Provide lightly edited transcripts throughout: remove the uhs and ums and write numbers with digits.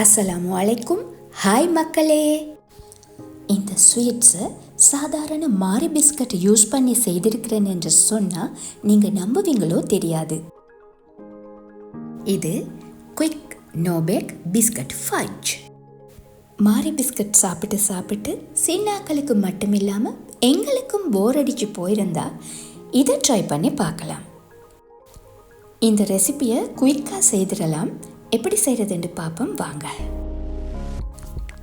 அஸ்ஸலாமு அலைக்கும். ஹாய் மக்களே. இந்த ஸ்வீட்ஸை சாதாரண மாரி பிஸ்கட் யூஸ் பண்ணி செய்திருக்கிறேன் என்று சொன்னால் நீங்கள் நம்புவீங்களோ தெரியாது. இது குயிக் நோபேக் பிஸ்கட் ஃபட்ஜ். மாரி பிஸ்கட் சாப்பிட்டு சின்னாக்களுக்கு மட்டும் இல்லாமல் எங்களுக்கும் போர் அடித்து போயிருந்தா இதை ட்ரை பண்ணி பார்க்கலாம். இந்த ரெசிபியை குயிக்காக செய்திடலாம். எப்படி செய்கிறதுன்னு பார்ப்போம் வாங்க.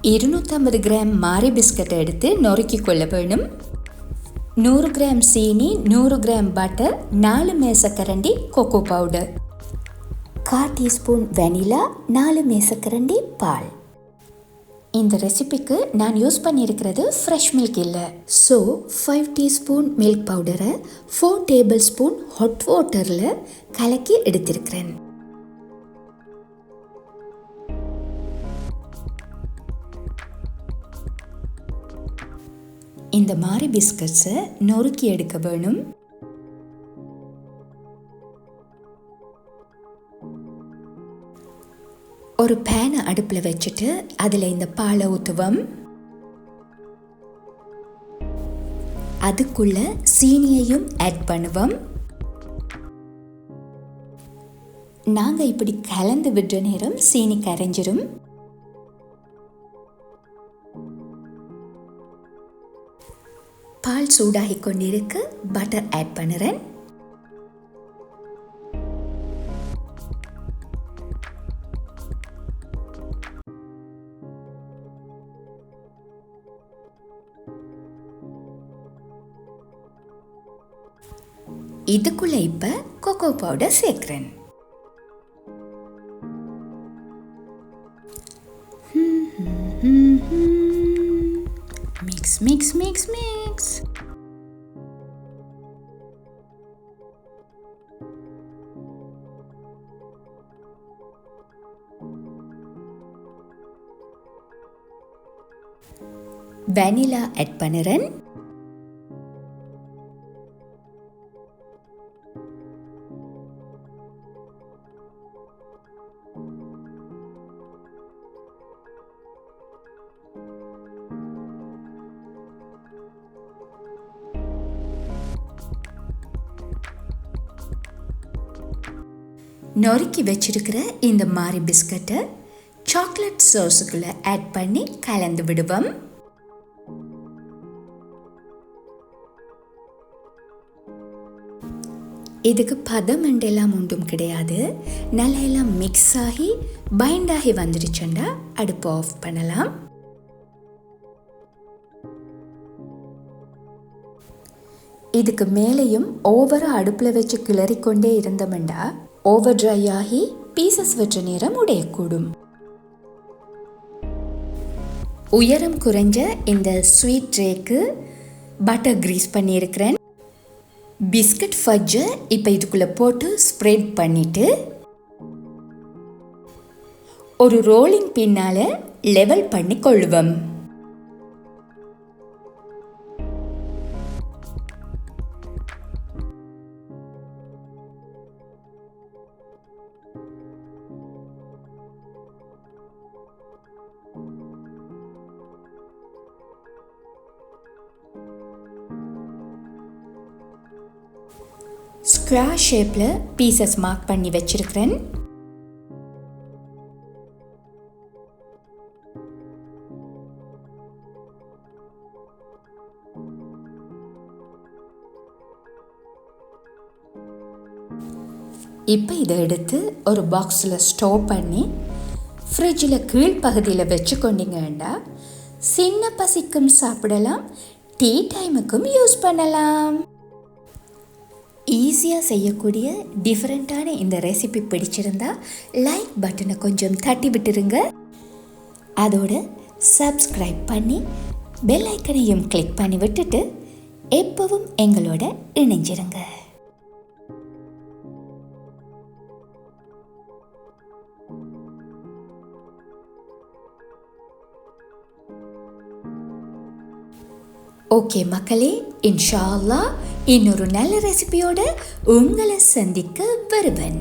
250 கிராம் மாரி பிஸ்கட் எடுத்து நொறுக்கி கொள்ள வேணும். 100 கிராம் சீனி, 100 கிராம் பட்டர், 4 மேசக்கரண்டி கொக்கோ பவுடர், 1/4 டீஸ்பூன் வெனிலா, 4 மேசக்கரண்டி பால். இந்த ரெசிபிக்கு நான் யூஸ் பண்ணியிருக்கிறது ஃப்ரெஷ் மில்க் இல்லை. ஸோ 5 டீஸ்பூன் மில்க் பவுடரை 4 டேபிள் ஸ்பூன் ஹாட் வாட்டரில் கலக்கி எடுத்திருக்கிறேன். இந்த மாரி பிஸ்கட்ஸை நொறுக்கி எடுக்க வேணும். ஒரு பேனை அடுப்பில் வச்சுட்டு அதில் இந்த பாலை ஊற்றுவோம். அதுக்குள்ள சீனியையும் ஆட் பண்ணுவோம். நாங்கள் இப்படி கலந்து விடுற நேரம் சீனி கரைஞ்சிரும். பால் சூடாகி கொண்டிருக்கு. பட்டர் ஆட் பண்ணுறேன். இதுக்குள்ள இப்ப கொக்கோ பவுடர் சேர்க்கிறேன். Mix mix mix mix. Vanilla add பண்ணுறேன். நொறுக்கி வச்சிருக்கிற இந்த மாரி பிஸ்கட்டை சாக்லேட் சாஸுக்குள்ள ஆட் பண்ணி கலந்து விடுவோம். இதுக்கு பதம் எல்லாம் ஒன்றும் கிடையாது. நல்லா எல்லாம் மிக்ஸ் ஆகி பைண்ட் ஆகி வந்துடுச்சுண்டா அடுப்பு ஆஃப் பண்ணலாம். இதுக்கு மேலேயும் ஓவராக அடுப்பில் வச்சு கிளறிக்கொண்டே இருந்தோம்டா ஓவர் ட்ரை ஆகி பீசஸ் வெற்ற நேரம் உடையக்கூடும். உயரம் குறைஞ்ச இந்த ஸ்வீட் ட்ரேக்கு பட்டர் கிரீஸ் பண்ணியிருக்கிறேன். பிஸ்கட் ஃபட்ஜை இப்போ இதுக்குள்ளே போட்டு ஸ்ப்ரெட் பண்ணிட்டு ஒரு ரோலிங் பின்னால் லெவல் பண்ணி கொள்ளுவோம். ஸ்கொயர் ஷேப்பில் பீசஸ் மார்க் பண்ணி வச்சிருக்கிறேன். இப்போ இதை எடுத்து ஒரு பாக்ஸில் ஸ்டோர் பண்ணி ஃப்ரிட்ஜில் கீழ்ப்பகுதியில் வச்சு கொண்டீங்கன்னா சின்ன பசிக்கும் சாப்பிடலாம், டீ டைமுக்கும் யூஸ் பண்ணலாம். ஈஸியாக செய்யக்கூடிய டிஃப்ரெண்ட்டான இந்த ரெசிபி பிடிச்சிருந்தா லைக் பட்டனை கொஞ்சம் தட்டி விட்டுருங்க. அதோட சப்ஸ்கிரைப் பண்ணி பெல் ஐக்கனையும் கிளிக் பண்ணி விட்டுட்டு எப்பவும் எங்களோட இணைஞ்சிருங்க. ஓகே மக்களே, இன்ஷா அல்லாஹ் இன்னொரு நல்ல ரெசிபியோட உங்களை சந்திக்க வருவேன்.